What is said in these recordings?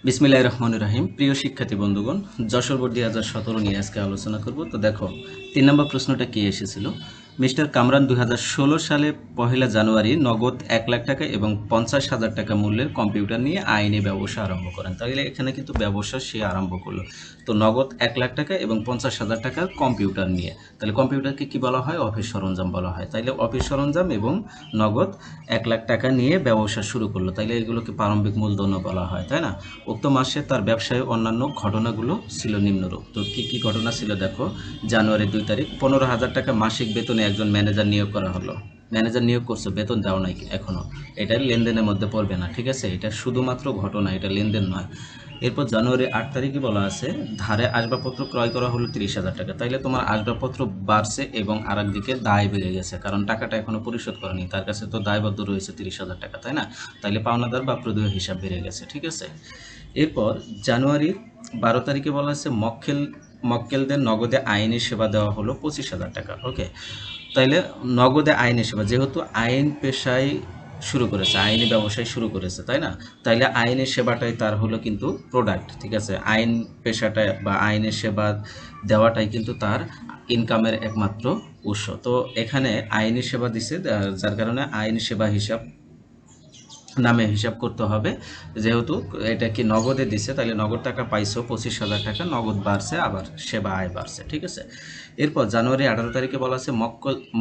বিসমিল্লাহির রহমানির রহিম। প্রিয় শিক্ষার্থী বন্ধুগণ, যশোর বোর্ড 2017 নিয়ে আজকে আলোচনা করব। তো দেখো 3 নম্বর প্রশ্নটা কি এসেছিল। মিস্টার কামরান 2016 সালে 1 জানুয়ারি নগদ 1 লাখ টাকা এবং 50,000 টাকা মূল্যের কম্পিউটার নিয়ে আইনি ব্যবসা আরম্ভ করেন। তাহলে এখানে কিন্তু ব্যবসা সে আরম্ভ করলো। তো নগদ 1 লাখ টাকা এবং 50,000 টাকার কম্পিউটার নিয়ে, তাহলে কম্পিউটারকে কি বলা হয়? অফিস সরঞ্জাম বলা হয়। তাইলে অফিস সরঞ্জাম এবং নগদ 1 লাখ টাকা নিয়ে ব্যবসা শুরু করলো, তাইলে এগুলোকে প্রারম্ভিক মূলধনও বলা হয়, তাই না? উক্ত মাসে তার ব্যবসায় অন্যান্য ঘটনাগুলো ছিল নিম্নরূপ। তো কি কি ঘটনা ছিল দেখো। জানুয়ারি 2 তারিখ 15,000 টাকা মাসিক বেতনে একজন ম্যানেজার নিয়োগ করা হলো। ম্যানেজার নিয়োগ করছে, বেতন দেওয়া নাই এখনো, এটা লেনদেনের মধ্যে পড়বে না, ঠিক আছে? এটা শুধুমাত্র ঘটনা, এটা লেনদেন নয়। এরপর জানুয়ারি 8 তারিখে বলা আছে ধারে আসবাবপত্র ক্রয় করা হলো 30,000 টাকা। তাইলে তোমার আসবাবপত্র বাড়ছে এবং আর একদিকে দায় বেড়ে গেছে, কারণ টাকাটা এখনো পরিশোধ করেনি, তার কাছে তো দায়বদ্ধ রয়েছে 30,000 টাকা, তাই না? তাইলে পাওনাদার বা প্রদেয় হিসাব বেড়ে গেছে, ঠিক আছে? এরপর জানুয়ারির 12 তারিখে বলা আছে মক্কেলদের নগদে আইনি সেবা দেওয়া হলো 25,000 টাকা। ওকে, তাইলে নগদে আইনি সেবা, যেহেতু আইন পেশায় শুরু করেছে, আইনি ব্যবসায় শুরু করেছে, তাই না? তাইলে আইনি সেবাটাই তার হলো কিন্তু প্রোডাক্ট, ঠিক আছে? আইন পেশাটা বা আইনি সেবা দেওয়াটাই কিন্তু তার ইনকামের একমাত্র উৎস। তো এখানে আইনি সেবা দিছে, যার কারণে আইনি সেবা হিসাব নামে হিসাব করতে হবে। যেহেতু এটা কি নগদে দিছে, তাহলে নগদ টাকা পাইছো 25,000 টাকা, নগদ বাড়ছে, আবার সেবা আয় বাড়ছে, ঠিক আছে? এরপর জানুয়ারি 18 তারিখে বলা আছে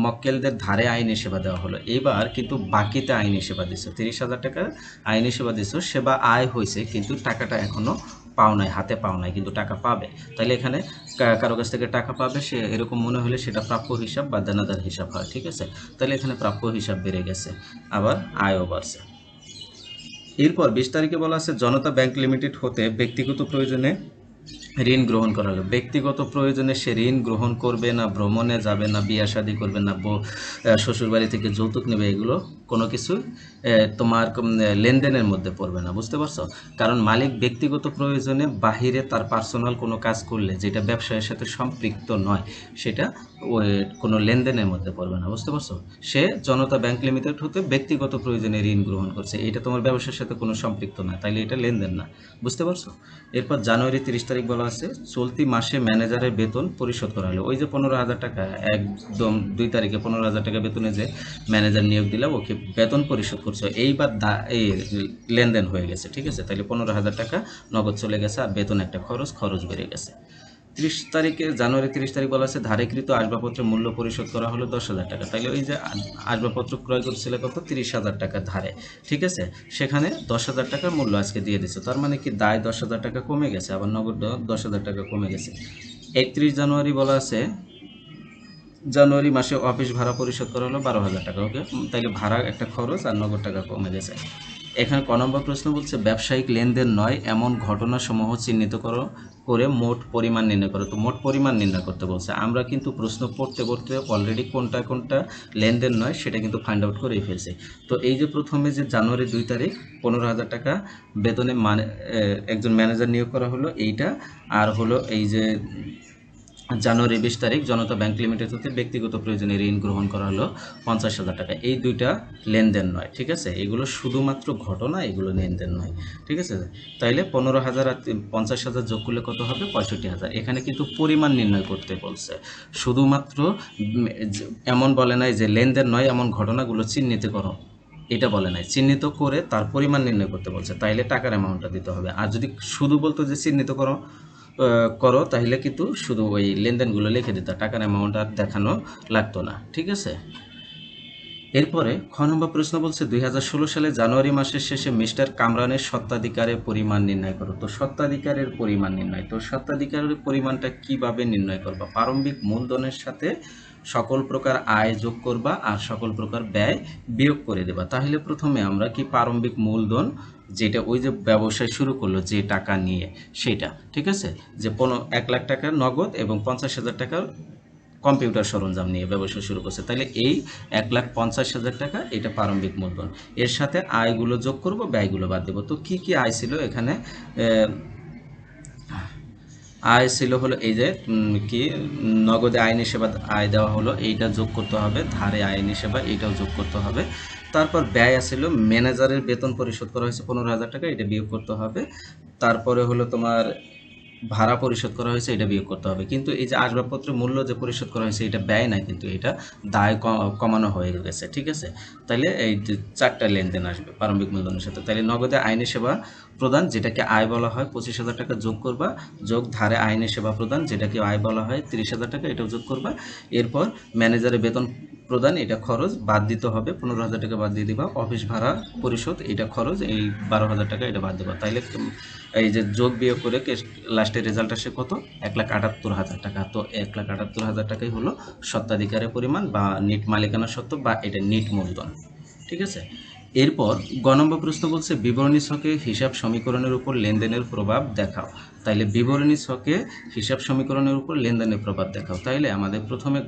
মক্কেলদের ধারে আইনি সেবা দেওয়া হলো। এইবার কিন্তু বাকিতে আইনি সেবা দিছো, 30,000 টাকা আইনি সেবা দিছো, সেবা আয় হয়েছে কিন্তু টাকাটা এখনো পাও নাই, হাতে পাও নাই, কিন্তু টাকা পাবে। তাহলে এখানে কারো কাছ থেকে টাকা পাবে, সে এরকম মনে হলে সেটা প্রাপ্য হিসাব বা দেনাদার হিসাব হয়, ঠিক আছে? তাহলে এখানে প্রাপ্য হিসাব বেড়ে গেছে, আবার আয়ও বাড়ছে। এরপর 20 তারিখে বলা আছে জনতা ব্যাংক লিমিটেড হতে ব্যক্তিগত প্রয়োজনে ঋণ গ্রহণ করা হলো। ব্যক্তিগত প্রয়োজনে সে ঋণ গ্রহণ করবে না, ভ্রমণে যাবে না, বিয়া শাদী করবে না, শ্বশুরবাড়ি থেকে যৌতুক নেবে, এগুলো কোনো কিছু তোমার লেনদেনের মধ্যে পড়বে না, বুঝতে পারছো? কারণ মালিক ব্যক্তিগত প্রয়োজনে বাহিরে তার পার্সোনাল কোনো কাজ করলে যেটা ব্যবসায়ের সাথে সম্পৃক্ত নয়, সেটা ওই কোনো লেনদেনের মধ্যে পড়বে না, বুঝতে পারছো? সে জনতা ব্যাংক লিমিটেড হতে ব্যক্তিগত প্রয়োজনে ঋণ গ্রহণ করছে, এটা তোমার ব্যবসার সাথে কোনো সম্পৃক্ত না, তাইলে এটা লেনদেন না, বুঝতে পারছো? এরপর জানুয়ারি 30 তারিখ বলা আছে চলতি মাসে ম্যানেজারের বেতন পরিশোধ করা হলো। ওই যে 15,000 টাকা, একদম 2 তারিখে 15,000 টাকা বেতনে যে ম্যানেজার নিয়োগ দিলাম, ওকে বেতন পরিশোধ করছে, এইবার এই লেনদেন হয়ে গেছে, ঠিক আছে? তাহলে 15,000 টাকা নগদ চলে গেছে, আর বেতন একটা খরচ বেড়ে গেছে। 30 তারিখে জানুয়ারি 30 তারিখ বলা আছে ধারেকৃত আসবাবপত্রের মূল্য পরিশোধ করা হলো 10,000 টাকা। তাইলে ওই যে আসবাবপত্র ক্রয় করছিল কত? 30,000 টাকা ধারে, ঠিক আছে? সেখানে 10,000 টাকার মূল্য আজকে দিয়ে দিচ্ছে, তার মানে কি দায় 10,000 টাকা কমে গেছে, আবার নগদ 10,000 টাকা কমে গেছে। 31 জানুয়ারি বলা আছে জানুয়ারি মাসে অফিস ভাড়া পরিশোধ করা হলো 12,000 টাকা। ওকে, তাইলে ভাড়া একটা খরচ আর নগদ টাকা কমে গেছে। এখানে ক নম্বর প্রশ্ন বলছে ব্যবসায়িক লেনদেন নয় এমন ঘটনাসমূহ চিহ্নিত করে মোট পরিমাণ নির্ণয় করো। তো মোট পরিমাণ নির্ণয় করতে বলছে। আমরা কিন্তু প্রশ্ন পড়তে পড়তে অলরেডি কোনটা কোনটা লেনদেন নয় সেটা কিন্তু ফাইন্ড আউট করেই ফেলছে। তো এই যে প্রথমে যে জানুয়ারি 2 তারিখ 15,000 টাকা বেতনে একজন ম্যানেজার নিয়োগ করা হলো, এইটা। আর হলো এই যে জানুয়ারি 20 তারিখ জনতা ব্যাংক লিমিটেড হতে ব্যক্তিগত প্রয়োজনে ঋণ গ্রহণ করা হলো 50,000 টাকা। এই দুইটা লেনদেন নয়, ঠিক আছে? এগুলো শুধুমাত্র ঘটনা, এগুলো লেনদেন নয়, ঠিক আছে? তাইলে 15,000 আর 50,000 যোগ করলে কত হবে? 65,000। এখানে কিন্তু পরিমাণ নির্ণয় করতে বলছে, শুধুমাত্র এমন বলে নাই যে লেনদেন নয় এমন ঘটনাগুলো চিহ্নিত করো, এটা বলে নাই। চিহ্নিত করে তার পরিমাণ নির্ণয় করতে বলছে, তাইলে টাকার অ্যামাউন্টটা দিতে হবে। আর যদি শুধু বলতো যে চিহ্নিত করো তাহলে কিন্তু শুধু ওই লেনদেনগুলো লিখে দিত, টাকার অ্যামাউন্ট আর দেখানো লাগতো না, ঠিক আছে? এরপরে খ নম্বর প্রশ্ন বলছে 2016 সালে জানুয়ারি মাসের শেষে মিস্টার কামরানের স্বত্বাধিকারের পরিমাণ নির্ণয় করো। তো স্বত্বাধিকারের পরিমাণ নির্ণয়, তো স্বত্বাধিকারের পরিমাণটা কিভাবে নির্ণয় করবা? প্রারম্ভিক মূলধনের সাথে সকল প্রকার আয় যোগ করবা আর সকল প্রকার ব্যয় বিয়োগ করে দেবা। তাহলে প্রথমে আমরা কি প্রারম্ভিক মূলধন, যেটা ওই যে ব্যবসায় শুরু করলো যে টাকা নিয়ে, সেটা, ঠিক আছে? যে 1 লাখ টাকার নগদ এবং 50,000 টাকার কম্পিউটার সরঞ্জাম নিয়ে ব্যবসা শুরু করছে, তাহলে এই 1,50,000 টাকা এটা প্রারম্ভিক মূলধন। এর সাথে আয়গুলো যোগ করব, ব্যয়গুলো বাদ দেবো। তো কি কি আয় ছিল এখানে? আয় ছিল হলো এই যে কি নগদে আইনি সেবা আয় দেওয়া হলো, এইটা যোগ করতে হবে, ধারে আইনি সেবা এইটাও যোগ করতে হবে। তারপর ব্যয় আসছিল ম্যানেজারের বেতন পরিশোধ করা হয়েছে 15,000 টাকা, এটা বিয়োগ করতে হবে। তারপরে হলো তোমার ভাড়া পরিশোধ করা হয়েছে, এটা বিয়োগ করতে হবে। কিন্তু এই যে আসবাবপত্রের মূল্য যে পরিশোধ করা হয়েছে এটা ব্যয় না, কিন্তু এটা দায় কমানো হয়ে গেছে, ঠিক আছে। তাহলে এই যে 4টা লেনদেন আসবে প্রারম্ভিক মূলধনের সাথে। তাহলে নগদে আইনি সেবা প্রদান, যেটাকে আয় বলা হয়, 25,000 টাকা যোগ করবা, যোগ ধারে আইনি সেবা প্রদান, যেটাকে আয় বলা হয়, 30,000 টাকা, এটাও যোগ করবা। এরপর ম্যানেজারের বেতন প্রদান, এটা খরচ বাদ দিতে হবে, 15,000 টাকা বাদ দিয়ে দিবা। অফিস ভাড়া পরিশোধ, এটা খরচ, এই 12,000 টাকা, এটা বাদ দেবা। তাইলে এই যে যোগ বিয়োগ করে লাস্টের রেজাল্ট আসে কত? 1,78,000 টাকা। তো 1,78,000 টাকাই হলো স্বত্বাধিকারের পরিমাণ বা নিট মালিকানা সত্ত্ব বা এটা নিট মূলধন, ঠিক আছে। এরপর গ নম্বর প্রশ্ন বলছে বিবরণী ছকে হিসাব সমীকরণের উপর লেনদেনের প্রভাব দেখাও। তাইলে বিবরণী ছকে হিসাব সমীকরণের উপর লেনদেনের প্রভাব দেখাও। তাইলে আমাদের প্রথমে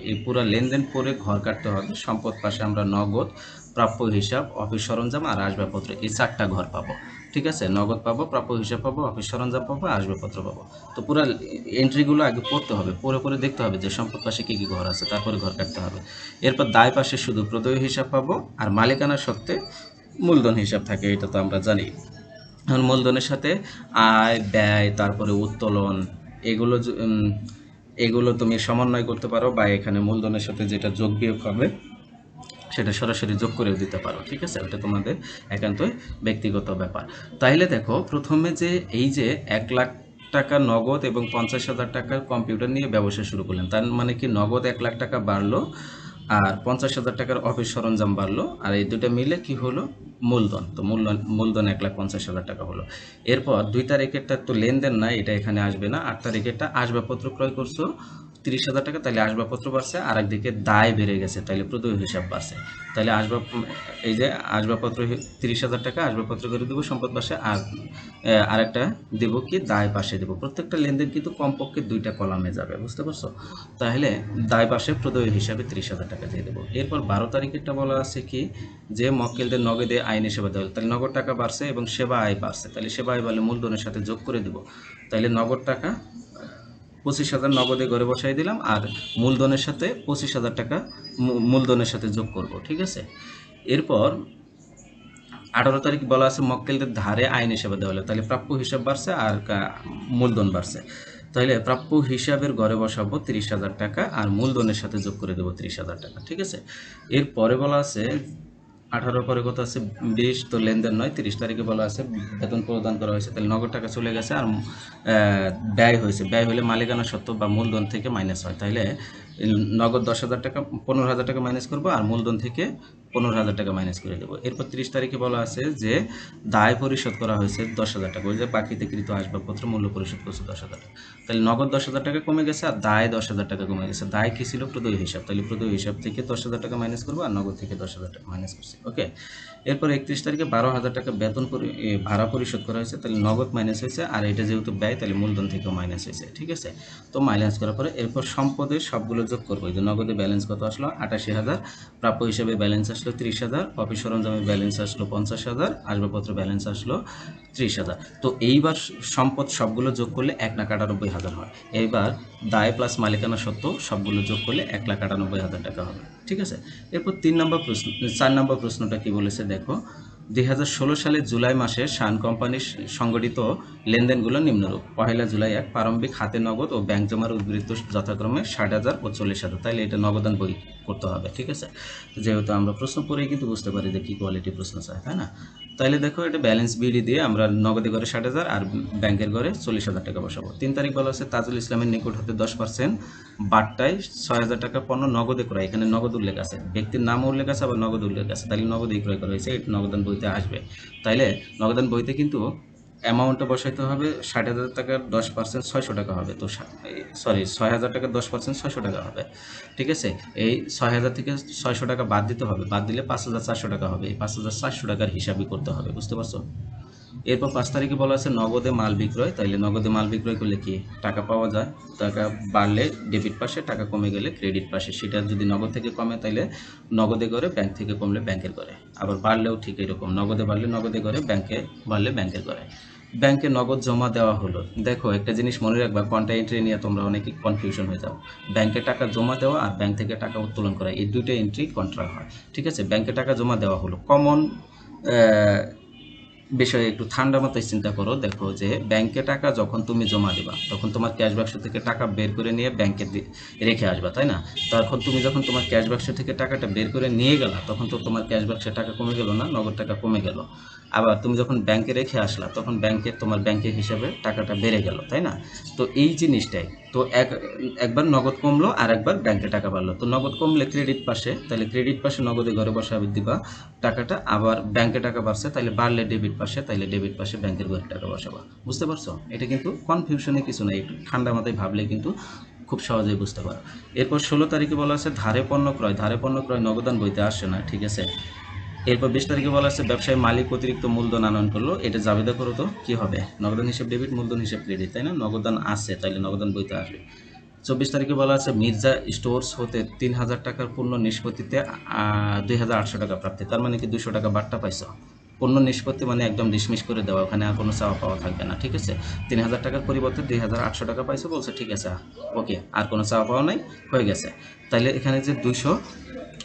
এই পুরো লেনদেন পরে ঘর কাটতে হবে। সম্পদ পাশে আমরা নগদ, প্রাপ্য হিসাব, অফিস সরঞ্জাম আর আসবাবপত্র, এই 4টা ঘর পাবো, ঠিক আছে। নগদ পাবো, প্রাপ্য হিসাব পাবো, অফিস সরঞ্জাম পাবো, আসবাবপত্র পাবো। তো পুরো এন্ট্রিগুলো আগে পড়তে হবে, পরে দেখতে হবে যে সম্পদ পাশে কী কী ঘর আছে, তারপরে ঘর কাটতে হবে। এরপর দায় পাশে শুধু প্রদেয় হিসাব পাবো, আর মালিকানা সত্ত্বে মূলধন হিসাব থাকে, এটা তো আমরা জানি। এখন মূলধনের সাথে আয়, ব্যয়, তারপরে উত্তোলন, এগুলো এগুলো তুমি সমন্বয় করতে পারো, বা এখানে মূলধনের সাথে যেটা যোগ বিয়োগ হবে সেটা সরাসরি যোগ করেও দিতে পারো, ঠিক আছে। ওটা তোমাদের একান্তই ব্যক্তিগত ব্যাপার। তাইলে দেখো প্রথমে যে এই যে 1,00,000 টাকা নগদ এবং 50,000 টাকার কম্পিউটার নিয়ে ব্যবসা শুরু করলেন, তার মানে কি নগদ 1,00,000 টাকা বাড়লো আর 50,000 টাকার অফিস সরঞ্জাম বাড়লো, আর এই দুটো মিলে কি হলো? মূলধন। তো মূলধন 1,50,000 টাকা হলো। এরপর 2 তারিখেরটা তো লেনদেন না, এটা এখানে আসবে না। 8 তারিখেরটা আসবাবপত্র ক্রয় করছো 30,000 টাকা, তাহলে আসবাবপত্র বাড়ছে, আর একদিকে দায় বেড়ে গেছে, তাহলে প্রদেয় হিসাব বাড়ছে। তাহলে এই যে আসবাবপত্র 30,000 টাকা আসবাবপত্র করে দেবো সম্পদ পাশে, আর আরেকটা দেবো কি দায় পাশে দেবো। প্রত্যেকটা লেনদেন কিন্তু কমপক্ষে 2টা কলামে যাবে, বুঝতে পারছো। তাহলে দায় পাশে প্রদেয় হিসাবে 30,000 টাকা দিয়ে দেবো। এরপর 12 তারিখেরটা বলা আছে কি যে মক্কেলদের নগদে আইনি সেবা দেওয়া, তাহলে নগদ টাকা বাড়ছে এবং সেবা আয় বাড়ছে, তাহলে সেবা আয় বাড়লে মূলধনের সাথে যোগ করে দেবো। তাহলে নগদ টাকা 25,000 নগদে ঘরে বসাই দিলাম, আর মূলধনের সাথে 25,000 টাকা মূলধনের সাথে যোগ করব, ঠিক আছে। এরপর 18 তারিখ বলা আছে মক্কেলদের ধারে আইনি সেবা দেওয়া হলো, তাহলে প্রাপ্য হিসাব বাড়ছে আর মূলধন বাড়ছে। তাহলে প্রাপ্য হিসাবের ঘরে বসাবো 30,000 টাকা আর মূলধনের সাথে যোগ করে দেবো 30,000 টাকা, ঠিক আছে। এরপরে বলা আছে 18 পরে কত আছে 20, তো লেনদেন নয়। 30 তারিখে বলা আছে বেতন প্রদান করা হয়েছে, তাহলে নগদ টাকা চলে গেছে, আর ব্যয় হয়েছে, ব্যয় হলে মালিকানা সত্ত্ব বা মূলধন থেকে মাইনাস হয়। তাহলে নগদ 10,000 টাকা 15,000 টাকা মাইনাস করবো, আর মূলধন থেকে 15,000 টাকা মাইনাস করে দেবো। এরপর 30 তারিখে বলা আছে যে দায় পরিশোধ করা হয়েছে 10,000 টাকা, ওই যে বাকিতে কৃত আসবাবপত্র মূল্য পরিশোধ করছে 10,000 টাকা, তাহলে নগদ 10,000 টাকা কমে গেছে আর দায় 10,000 টাকা কমে গেছে। দায় কি ছিল? প্রদেয় হিসাব, তাহলে প্রদেয় হিসাব থেকে 10,000 টাকা মাইনাস করবো, আর নগদ থেকে 10,000 টাকা মাইনাস করছি, ওকে। এরপর 31 তারিখে 12,000 টাকা বেতন ভাড়া পরিশোধ করা হয়েছে, তাহলে নগদ মাইনাস হয়েছে, আর এটা যেহেতু ব্যয় তাহলে মূলধন থেকেও মাইনাস হয়েছে, ঠিক আছে। তো মাইনাস করার পরে এরপর সম্পদের সবগুলো যোগ করবো। এই যে নগদে ব্যালেন্স কত আসলো? 88,000, প্রাপ্য হিসেবে ব্যালেন্স আসলো 30,000, অফিস সরঞ্জামের ব্যালেন্স আসলো 50,000, আসবাবপত্র ব্যালেন্স আসলো 30,000। তো এইবার সম্পদ সবগুলো যোগ করলে 1,98,000 হয়। এইবার দায় প্লাস মালিকানা সত্ত্বেও সবগুলো যোগ করলে 1,98,000 টাকা হবে, ঠিক আছে। এরপর 4 নম্বর প্রশ্নটা কি বলেছে দেখো। 2016 সালের জুলাই মাসে শান কোম্পানির সংগঠিত লেনদেনগুলো নিম্নরূপ। 1 জুলাই প্রারম্ভিক হাতে নগদ ও ব্যাংক জমার উদ্বৃত্ত যথাক্রমে 60,000 ও 40,000, তাইলে এটা নগদান বই করতে হবে, ঠিক আছে। যেহেতু আমরা প্রশ্ন পড়েই কিন্তু বুঝতে পারি যে কী কোয়ালিটি প্রশ্ন চায়, তাই না। তাইলে দেখো এটা ব্যালেন্স বিডি দিয়ে আমরা নগদে ঘরে 60,000 আর ব্যাংকের ঘরে 40,000 টাকা বসাবো। 3 তারিখ বলা আছে তাজুল ইসলামের নিকট হতে 10% বাট্টায় 6,000 টাকা পণ্য নগদে ক্রয়, এখানে নগদ উল্লেখ আছে, ব্যক্তির নাম উল্লেখ আছে, আবার নগদ উল্লেখ আছে, তাহলে নগদেই ক্রয় করা হয়েছে, এটা নগদান বইতে আসবে। তাইলে নগদান বইতে কিন্তু অ্যামাউন্টটা বসাইতে হবে 60,000 টাকার 10% 600 টাকা হবে। তো 6,000 টাকার 10% 600 টাকা হবে, ঠিক আছে। এই 6,000 থেকে 600 টাকা বাদ দিতে হবে, বাদ দিলে 5,400 টাকা হবে। এই 5,400 টাকার হিসাবই করতে হবে, বুঝতে পারছো। এরপর 5 তারিখে বলা আছে নগদে মাল বিক্রয়, তাইলে নগদে মাল বিক্রয় করলে কি টাকা পাওয়া যায়, টাকা বাড়লে ডেবিট পাশে, টাকা কমে গেলে ক্রেডিট পাশে। সেটা যদি নগদ থেকে কমে তাইলে নগদে করে, ব্যাংক থেকে কমলে ব্যাংকের করে, আবার বাড়লেও ঠিক এরকম, নগদে বাড়লে নগদে করে, ব্যাংকে বাড়লে ব্যাংকের করে। ব্যাংকে নগদ জমা দেওয়া হলো। দেখো একটা জিনিস মনে রাখবা, কন্টা এন্ট্রি নিয়ে তোমরা অনেকে কনফিউশন হয়ে যাও। ব্যাংকে টাকা জমা দেওয়া আর ব্যাংক থেকে টাকা উত্তোলন করা, এই দুইটা এন্ট্রি কন্ট্রা হয়, ঠিক আছে। ব্যাংকে টাকা জমা দেওয়া হলো, কমন বিষয়ে একটু ঠান্ডা মাথায় চিন্তা করো। দেখো যে ব্যাংকে টাকা যখন তুমি জমা দিবা তখন তোমার ক্যাশ বাক্স থেকে টাকা বের করে নিয়ে ব্যাংকে রেখে আসবা, তাই না? তখন তুমি যখন তোমার ক্যাশ বাক্স থেকে টাকাটা বের করে নিয়ে গেলা তখন তো তোমার ক্যাশ বাক্সে টাকা কমে গেল না, নগদ টাকা কমে গেল। আবার তুমি যখন ব্যাংকে রেখে আসলা তখন তোমার ব্যাংকের হিসাবে টাকাটা বেড়ে গেল, তাই না? তো এই জিনিসটাই তো একবার নগদ কমলো আর একবার ব্যাংকে টাকা বাড়লো। তো নগদ কমলে ক্রেডিট পাশে, তাহলে ক্রেডিট পাশে নগদে ঘরে বসাবে দিবা টাকাটা, আবার ব্যাংকে টাকা বাড়ছে তাহলে বাড়লে ডেবিট পাশে, তাহলে ডেবিট পাশে ব্যাংকের ঘরে টাকা বসাবা। বুঝতে পারছো? এটা কিন্তু কনফিউশনে কিছু নাই, একটু ঠান্ডা মাথায় ভাবলে কিন্তু খুব সহজেই বুঝতে পারো। এরপর 16 তারিখে বলা আছে ধারে পণ্য ক্রয়, ধারে পণ্য ক্রয় নগদান বইতে আসে না, ঠিক আছে। এরপর 20 তারিখে বলা আছে ব্যবসায়ী মালিক অতিরিক্ত মূলধন আনয়ন করলো, এটা জাবেদা করো তো কি হবে? নগদান হিসেব ডেবিট, মূলধন হিসেব ক্রেডিট, তাই না? নগদান আছে তাইলে নগদান বইতে আসবে। 24 তারিখে বলা আছে মির্জা স্টোর্স হতে 3000 টাকার পণ্য নিষ্পত্তিতে 2800 টাকা প্রাপ্তি, তার মানে কি 200 টাকা বাট্টা পাইছো। পণ্য নিষ্পত্তি মানে একদম ডিসমিস করে দেওয়া, ওখানে আর কোনো চাওয়া পাওয়া থাকবে না, ঠিক আছে। 3000 টাকার পরিবর্তে 2800 টাকা পাইছো বলছে, ঠিক আছে, ওকে, আর কোনো চাওয়া পাওয়া নাই, হয়ে গেছে। তাইলে এখানে যে 200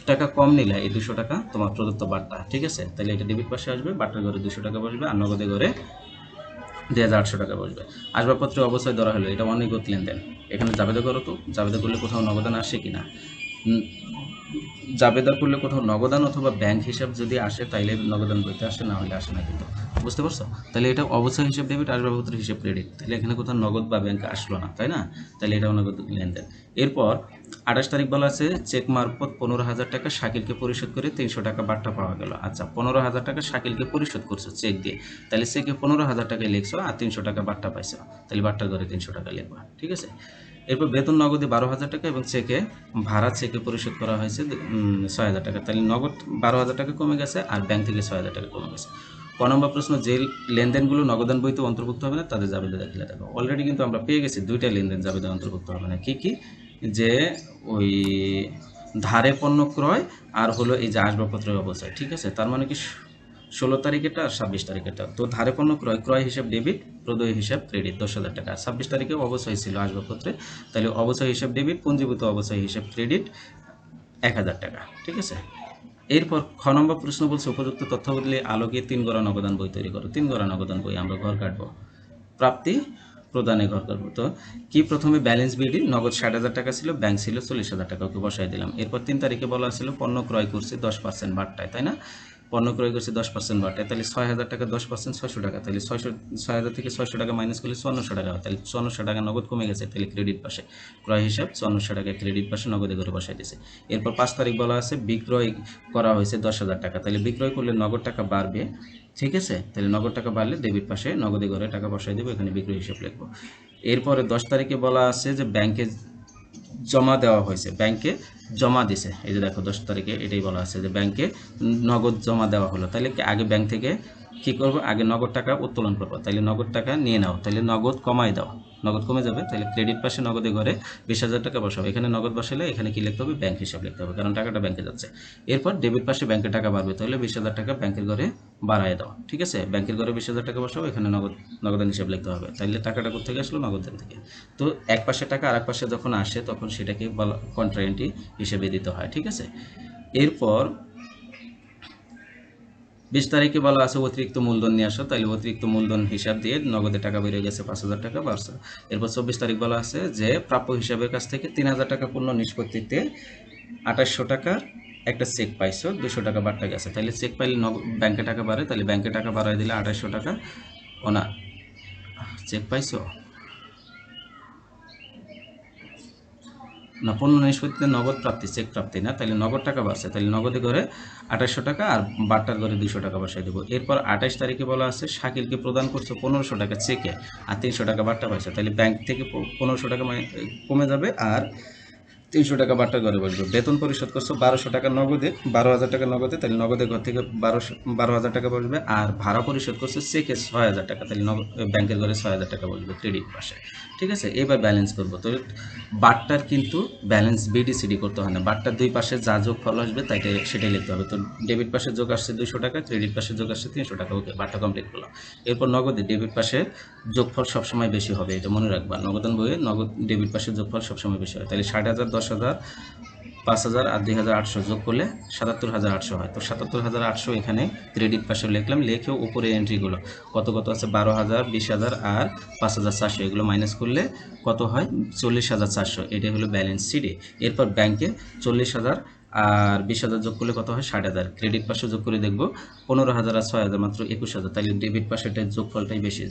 টাকা কম নিলে এই 200 টাকা তোমার প্রদত্ত বাট্টা, ঠিক আছে। তাহলে এটা ডেবিট পাশে আসবে, বাট্টার ঘরে 200 টাকা বসবে আর নগদে ঘরে 2800 টাকা বসবে। আসবাবপত্রের অবস্থায় ধরা হলো, এটা অনিগত লেনদেন, এখানে জাবেদা করো তো, জাবেদা করলে কোথাও নগদান আসে কিনা। জাবেদা করলে কোথাও নগদান অথবা ব্যাংক হিসাব যদি আসে তাইলে নগদান বইতে আসে, না হলে আসে না কিন্তু। বুঝতে পারছো? তাহলে এটা অবস্থায় হিসাব ডেবিট, আসবাবপত্রের হিসাব ক্রেডিট, তাহলে এখানে কোথাও নগদ বা ব্যাংক আসলো না, তাই না? তাহলে এটা নগদ লেনদেন। এরপর 28 তারিখ বলা আছে চেক মারফত 15,000 টাকা শাকিলকে পরিশোধ করে 300 টাকা বাট্টা পাওয়া গেল। আচ্ছা, 15,000 টাকা শাকিলকে পরিশোধ করছো চেক দিয়ে, তাহলে চেকে 15,000 টাকায় লিখছো আর 300 টাকা বাট্টা পাইছো, তাহলে বাট্টার ঘরে 300 টাকা লিখবা, ঠিক আছে। এরপর বেতন নগদে 12,000 টাকা এবং চেকে ভাড়া চেকে পরিশোধ করা হয়েছে 6,000 টাকা, তাহলে নগদ 12,000 টাকা কমে গেছে আর ব্যাংক থেকে 6,000 টাকা কমে গেছে। ক নম্বর প্রশ্ন, যে লেনদেনগুলো নগদান বইতে অন্তর্ভুক্ত হবে না তাদের জাবেদা দাখিলা দেখো। অলরেডি কিন্তু আমরা পেয়ে গেছি দুইটা লেনদেন জাবেদা অন্তর্ভুক্ত হবে না, কি কি? যে ওই ধারে পণ্য ক্রয় আর হলো এই যে আসবাবপত্রের অবস্থায়, ঠিক আছে। তার মানে কি 16 তারিখেটা আর 26 তারিখেটা। তো ধারে পণ্য ক্রয়, ক্রয় হিসাব ডেবিট, প্রদেয় হিসাব ক্রেডিট 10,000 টাকা। 26 তারিখে অবশ্যই ছিল আসবাবপত্রে, তাহলে অবশ্যই হিসাব ডেবিট, পঞ্জীভূত অবশ্যই হিসাব ক্রেডিট 1000 টাকা, ঠিক আছে। এরপর খ নম্বর প্রশ্ন বলছে উপযুক্ত তথ্যাবলী আলোকে 3 গড়া নগদান বই তৈরি করো। 3 গড়া নগদান বই আমরা ঘর কাটবো, প্রাপ্তি প্রদানে ঘর করবো। তো কি প্রথমে ব্যালেন্স বিডি নগদ 60,000 টাকা ছিল, ব্যাংক ছিল 40,000 টাকা, ওকে বসাই দিলাম। এরপর 3 তারিখে বলা ছিল পণ্য ক্রয় করছে 10% বাট্টায়, তাই না? পণ্য ক্রয় করছে 10% বাট্টায়, তাহলে 6,000 টাকা 10% 600 টাকা, তাহলে 6,000 থেকে 600 টাকা মাইনাস করলে 5400 টাকা হয়, তাহলে 5400 টাকা নগদ কমে গেছে, তাহলে ক্রেডিট পাশে ক্রয় হিসাব 5400 টাকা ক্রেডিট পাশে নগদে করে বসাই দিয়েছে। এরপর 5 তারিখ বলা আছে বিক্রয় করা হয়েছে 10,000 টাকা, তাহলে বিক্রয় করলে নগদ টাকা বাড়বে, ঠিক আছে। তাহলে নগদ টাকা বাড়লে ডেবিট পাশে নগদে ঘরে টাকা বসাই দেবো, এখানে বিক্রয় হিসাব লিখবো। এরপরে 10 তারিখে বলা আছে যে ব্যাংকে জমা দেওয়া হয়েছে, ব্যাংকে জমা দিছে, এই যে দেখো 10 তারিখে এটাই বলা আছে যে ব্যাংকে নগদ জমা দেওয়া হলো, তাহলে আগে ব্যাংক থেকে কী করবো, আগে নগদ টাকা উত্তোলন করবো, তাহলে নগদ টাকা নিয়ে নাও, তাহলে নগদ কমাই দাও, নগদ কমে যাবে, তাহলে ক্রেডিট পাশে নগদে ঘরে 20,000 টাকা বসাবো, এখানে নগদ বসালে এখানে কি লিখতে হবে, ব্যাংক হিসাব লিখতে হবে, কারণ টাকাটা ব্যাংকে যাচ্ছে। এরপর ডেবিট পাশে ব্যাংকের টাকা বাড়বে, তাহলে 20,000 টাকা ব্যাংকের ঘরে বাড়ায় দাও, ঠিক আছে। ব্যাংকের ঘরে 20,000 টাকা বসাবো, এখানে নগদান হিসাব লিখতে হবে, তাহলে টাকাটা কোথেকে আসলো, নগদান থেকে। তো এক পাশে টাকা আর এক পাশে যখন আসে তখন সেটাকে বলা কন্ট্রাএন্ট্রি হিসেবে দিতে হয়, ঠিক আছে। এরপর 20 তারিখে বলা আছে অতিরিক্ত মূলধন নিয়ে আসো, তাহলে অতিরিক্ত মূলধন হিসাব দিয়ে নগদে টাকা বেড়ে গেছে 5,000 টাকা বাড়ছে। এরপর 24 তারিখ বলা আছে যে প্রাপ্য হিসাবের কাছ থেকে 3,000 টাকা পূর্ণ নিষ্পত্তিতে 2800 টাকা একটা চেক পাইছো, 200 টাকা বাড়তে গেছে, তাহলে চেক পাইলে ব্যাংকে টাকা বাড়ে, তাহলে ব্যাংকে টাকা বাড়াই দিলে 2800 টাকা, ও না, চেক পাইছো না, পণ্য নিষ্পত্তিতে নগদ প্রাপ্তি, চেক প্রাপ্তি না, তাহলে নগদ টাকা বাড়ছে, তাহলে নগদে করে 2800 টাকা আর বাট্টার করে 200 টাকা বসাই দেবো। এরপর 28 তারিখে বলা আছে শাকিলকে প্রদান করছো 1500 টাকা চেকে আর 300 টাকা বাট্টা পাইছে, তাহলে ব্যাংক থেকে 1500 টাকা কমে যাবে আর 300 টাকা বাট্টা ঘরে বসবে। বেতন পরিশোধ করছো 1200 টাকা নগদে, 12,000 টাকা নগদে, তাহলে নগদে ঘর থেকে 12,000 টাকা বসবে। আর ভাড়া পরিশোধ করছো চেকে 6,000 টাকা, তাহলে ব্যাংকের ঘরে 6,000 টাকা বসবে ক্রেডিট পাশে, ঠিক আছে। এবার ব্যালেন্স করবো, তো বাট্টার কিন্তু ব্যালেন্স বিডিসিডি করতে হয় না, বাট্টার দুই পাশে যা যোগ ফল আসবে তাই সেটাই লিখতে হবে। তো ডেবিট পাশে যোগ আসছে 200 টাকা, ক্রেডিট পাশে যোগ আসছে 300 টাকা, ওকে, বাট্টা কমপ্লিট করলাম। এরপর নগদে ডেবিট পাশে যোগফল সবসময় বেশি হবে, এটা মনে রাখবা। নগদান বইয়ে নগদ ডেবিট পাশে যোগফল সবসময় বেশি হয়, তাহলে 60,000 10,000 5,000 আর 2,800 যোগ করলে 77,800 হয়। তো 77,800 এখানে ক্রেডিট পাশে লিখলাম, লিখেও উপরে এন্ট্রিগুলো কত কত আছে 12,000, 20,000 আর 5,400 এগুলো মাইনাস করলে কত হয় 40,400। এটাই হলো ব্যালেন্স শিটে। এরপর ব্যাংকে 40,000 আর 20,000 যোগ করলে কত হয় 60,000। ক্রেডিট পাশে যোগ করে দেখব 15,000 আর 6,000 মাত্র 21,000। তাহলে ডেবিট পাশেটার যোগফলটাই বেশি,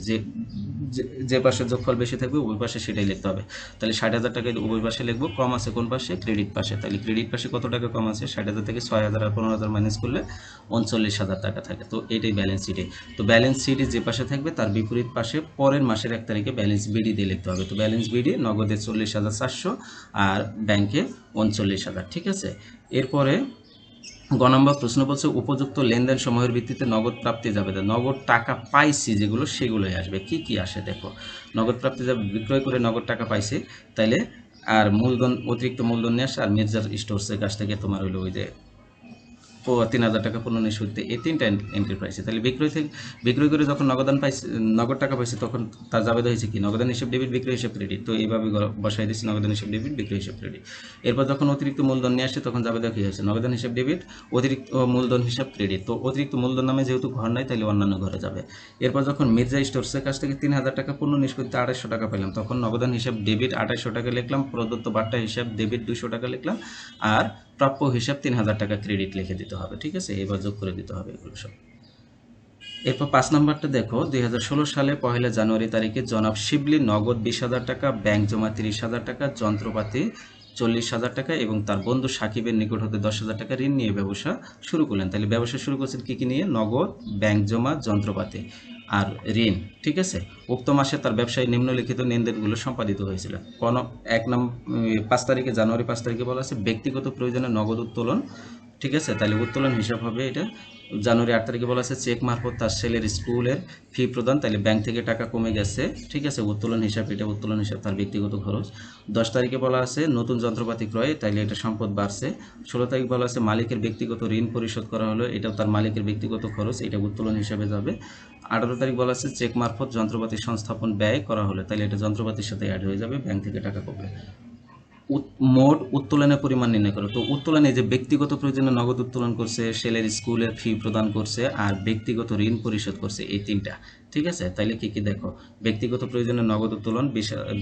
যে পাশে যোগফল বেশি থাকবে ওই পাশে সেটাই লিখতে হবে। তাহলে 60,000 টাকা ওই পাশে লিখবো, কম আছে কোন পাশে ক্রেডিট পাশে। তাহলে ক্রেডিট পাশে কত টাকা কম আছে 60,000 থেকে 6,000 আর 15,000 মাইনাস করলে 39,000 টাকা থাকে। তো এটাই ব্যালেন্স শিটে। তো ব্যালেন্স শিটে যে পাশে থাকবে তার বিপরীত পাশে পরের মাসের 1 তারিখে ব্যালেন্স বিডি দিয়ে লিখতে হবে। তো ব্যালেন্স বিডি নগদে 40,400 আর ব্যাংকে 39,000। ঠিক আছে। এরপরে গ নম্বর প্রশ্ন বলছে উপযুক্ত লেনদেন সময়ের ভিত্তিতে নগদ প্রাপ্তি যাবে, নগদ টাকা পাইছি যেগুলো সেগুলোই আসবে। কি কি আসে দেখো, নগদ প্রাপ্তি যাবে বিক্রয় করে নগদ টাকা পাইছি, তাইলে আর মূলধন অতিরিক্ত মূলধন নিয়ে আসে, আর মির্জার স্টোরসের কাছ থেকে তোমার হলো ওই যে 3,000 টাকা পণ্য নিঃশুল্কে, এই তিনটা এন্ট্রি পাইছে। তাহলে বিক্রয় করে যখন নগদ টাকা পাইছে তখন তার জাবেদা হয়েছে কি নগদান হিসেব ডেবিট বিক্রয় হিসেব ক্রেডিট। তো এইভাবে বসাই দিচ্ছি নগদান হিসেব ডেবিট বিক্রয় হিসেব ক্রেডিট। এরপর যখন অতিরিক্ত মূলধন নিয়ে আসে তখন জাবেদা কি হয়েছে নগদান হিসেব ডেবিট অতিরিক্ত মূলধন হিসাব ক্রেডিট। তো অতিরিক্ত মূলধন নামে যেহেতু ঘর নাই তাহলে অন্যান্য ঘরে যাবে। এরপর যখন মির্জা স্টোরসের কাছ থেকে 3,000 টাকা পণ্য নিষ্পত্তিতে 250 টাকা পেলাম তখন নগদান হিসাব ডেবিট 250 টাকা লিখলাম, প্রদত্ত বার্তা হিসাব ডেবিট 200 টাকা লিখলাম, আর প্রাপ্য হিসাব 3,000 টাকা ক্রেডিট লিখে দিতে হবে। ঠিক আছে, এবার যোগ করে দিতে হবে এগুলো সব। এরপর 5 নম্বরটা দেখো 2016 সালে 1 জানুয়ারি তারিখে জনাব শিবলি নগদ 20,000 টাকা, ব্যাংক জমা 30,000 টাকা, যন্ত্রপাতি 40,000 টাকা এবং তার বন্ধু সাকিবের নিকট হতে 10,000 টাকা ঋণ নিয়ে ব্যবসা শুরু করলেন। তাহলে ব্যবসা শুরু করছেন কি কি নিয়ে, নগদ, ব্যাংক জমা, যন্ত্রপাতি আর ঋণ। ঠিক আছে, উক্ত মাসে তার ব্যবসায় নিম্নলিখিত লেনদেনগুলো সম্পাদিত হয়েছিল। 5 তারিখে জানুয়ারি 5 তারিখে বলা আছে ব্যক্তিগত প্রয়োজনে নগদ উত্তোলন। ঠিক আছে, তাহলে উত্তোলন হিসাব হবে এটা। জানুয়ারি 8 তারিখে বলা আছে চেক মারফত তার ছেলের স্কুলের ফি প্রদান, তাহলে ব্যাংক থেকে টাকা কমে গেছে। ঠিক আছে, উত্তোলন হিসাব এটা, উত্তোলন হিসাব তার ব্যক্তিগত খরচ। 10 তারিখে বলা আছে নতুন যন্ত্রপাতি ক্রয়, তাইলে এটা সম্পদ বাড়ছে। 16 তারিখ বলা আছে মালিকের ব্যক্তিগত ঋণ পরিশোধ করা হলো, এটাও তার মালিকের ব্যক্তিগত খরচ, এটা উত্তোলন হিসাবে যাবে। 18 তারিখ বলা আছে চেক মারফত যন্ত্রপাতি সংস্থাপন ব্যয় করা হলো, তাহলে এটা যন্ত্রপাতির সাথে অ্যাড হয়ে যাবে, ব্যাংক থেকে টাকা কমবে। মোট উত্তোলনের পরিমাণ নির্ণয় করো। তো উত্তোলনে যে ব্যক্তিগত প্রয়োজনে নগদ উত্তোলন করছে, ছেলের স্কুলের ফি প্রদান করছে আর ব্যক্তিগত ঋণ পরিশোধ করছে, এই তিনটা। ঠিক আছে, তাইলে কি কি দেখো, ব্যক্তিগত প্রয়োজনে নগদ উত্তোলন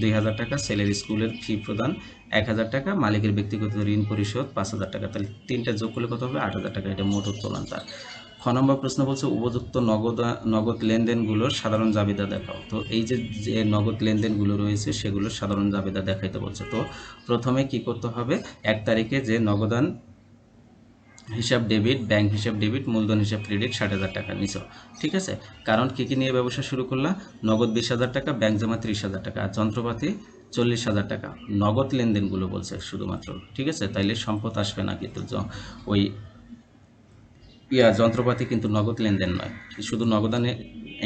2,000 টাকা, ছেলের স্কুলের ফি প্রদান 1,000 টাকা, মালিকের ব্যক্তিগত ঋণ পরিশোধ 5,000 টাকা। তাহলে তিনটা যোগ করলে কত হবে 8,000 টাকা, এটা মোট উত্তোলন তার। খ নম্বর প্রশ্ন বলছে উপযুক্ত নগদ লেনদেনগুলোর সাধারণ জাবেদা দেখাও। তো এই যে নগদ লেনদেনগুলো রয়েছে সেগুলোর সাধারণ জাবেদা দেখাইতে বলছে। তো প্রথমে কি করতে হবে, 1 তারিখে যে নগদান হিসাব ডেবিট, ব্যাংক হিসাব ডেবিট, মূলধন হিসাব ক্রেডিট 60,000 টাকা নিছো। ঠিক আছে, কারণ কি কি নিয়ে ব্যবসা শুরু করলাম, নগদ 20,000 টাকা, ব্যাংক জমা 30,000 টাকা আর যন্ত্রপাতি 40,000 টাকা। নগদ লেনদেনগুলো বলছে শুধুমাত্র। ঠিক আছে, তাইলে সম্পদ আসবে না, কিন্তু ওই যন্ত্রপাতি কিন্তু নগদ লেনদেন নয়, শুধু নগদানের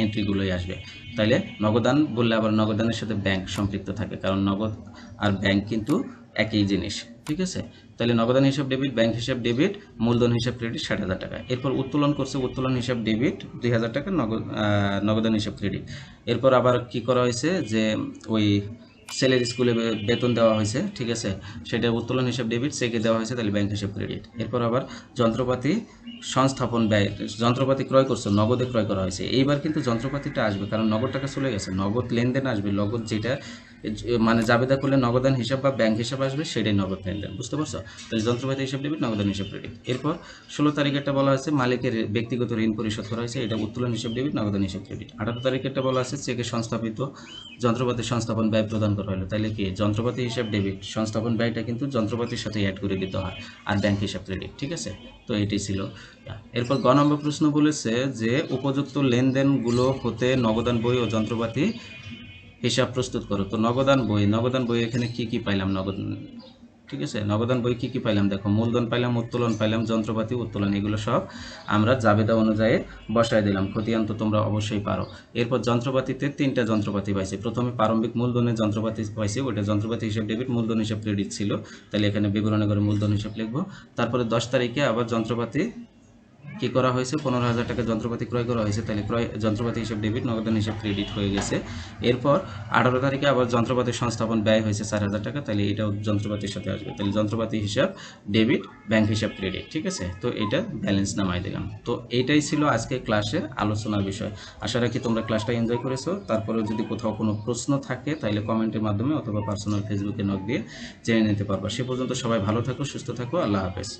এন্ট্রিগুলোই আসবে। তাইলে নগদান বললে আবার নগদানের সাথে ব্যাংক সম্পৃক্ত থাকে, কারণ নগদ আর ব্যাংক কিন্তু একই জিনিস। ঠিক আছে, তাহলে নগদান হিসাব ডেবিট, ব্যাংক হিসাব ডেবিট, মূলধন হিসাব ক্রেডিট 60,000 টাকা। এরপর উত্তোলন করছে, উত্তোলন হিসাব ডেবিট 2,000 টাকা, নগদান হিসাব ক্রেডিট। এরপর আবার কি করা হয়েছে যে ওই ছেলের স্কুলে বেতন দেওয়া হয়েছে। ঠিক আছে, সেটা উত্তোলন হিসাব ডেবিট, চেকে দেওয়া হয়েছে, তাহলে ব্যাংক হিসাব ক্রেডিট। এরপর আবার যন্ত্রপাতি সংস্থাপন ব্যয়, যন্ত্রপাতি ক্রয় করছে, নগদে ক্রয় করা হয়েছে। এইবার কিন্তু যন্ত্রপাতিটা আসবে, কারণ নগদ টাকা চলে গেছে, নগদ লেনদেন আসবে। নগদ যেটা মানে জাবেদা করলে নগদান হিসাব বা ব্যাংক হিসাব আসবে, সেটাই নগদ লেনদেন। বুঝতে পারছো? তাহলে যন্ত্রপাতি হিসাব ডেবিট, নগদান হিসাব ক্রেডিট। এরপর 16 তারিখেরটা বলা আছে মালিকের ব্যক্তিগত ঋণ পরিশোধ করা হয়েছে, এটা উত্তোলন হিসাব ডেবিট, নগদান হিসাব ক্রেডিট। 18 তারিখেরটা বলা আছে চেকে সংস্থাপিত যন্ত্রপাতি সংস্থাপন ব্যয় প্রদান করা হলো, তাহলে কি যন্ত্রপাতি হিসাব ডেবিট, সংস্থাপন ব্যয়টা কিন্তু যন্ত্রপাতির সাথে অ্যাড করে দিতে হয়, আর ব্যাংক হিসাব ক্রেডিট। ঠিক আছে, তো এটি ছিল। এরপর গ নম্বর প্রশ্ন বলেছে যে উপযুক্ত লেনদেনগুলো হতে নগদান বই ও যন্ত্রপাতি হিসাব প্রস্তুত করো। তো নগদান বই এখানে কি কি পাইলাম নগদ। ঠিক আছে, নগদান বই কি কি পাইলাম দেখো, মূলধন পাইলাম, উত্তোলন পাইলাম, যন্ত্রপাতি উত্তোলন, এগুলো সব আমরা জাবেদা অনুযায়ী বসায় দিলাম। খতিয়ান তো তোমরা অবশ্যই পারো। এরপর যন্ত্রপাতিতে 3টা যন্ত্রপাতি পাইছে। প্রথমে প্রারম্ভিক মূলধনের যন্ত্রপাতি পাইছে, ওইটা যন্ত্রপাতি হিসাব ডেবিট, মূলধন হিসাব ক্রেডিট ছিল, তাহলে এখানে বিবরণে করে মূলধন হিসাব লিখবো। তারপরে 10 তারিখে আবার যন্ত্রপাতি কি করা হয়েছে, 15,000 টাকা যন্ত্রপাতি ক্রয় করা হয়েছে, তাহলে ক্রয় যন্ত্রপাতি হিসাব ডেবিট, নগদান হিসাব ক্রেডিট হয়ে গেছে। এরপর 18 তারিখে আবার যন্ত্রপাতি সংস্থাপন ব্যয় হয়েছে 4,000 টাকা, তাহলে এটাও যন্ত্রপাতির সাথে আসবে, তাহলে যন্ত্রপাতি হিসাব ডেবিট, ব্যাংক হিসাব ক্রেডিট। ঠিক আছে, তো এটা ব্যালেন্স নামাই দিলাম। তো এইটাই ছিল আজকে ক্লাসের আলোচনার বিষয়। আশা রাখি তোমরা ক্লাসটা এনজয় করেছো। তারপরেও যদি কোথাও কোনো প্রশ্ন থাকে তাহলে কমেন্টের মাধ্যমে অথবা পার্সোনাল ফেসবুকে নক দিয়ে জেনে নিতে পারবা। সে পর্যন্ত সবাই ভালো থাকো, সুস্থ থাকো, আল্লাহ হাফেজ।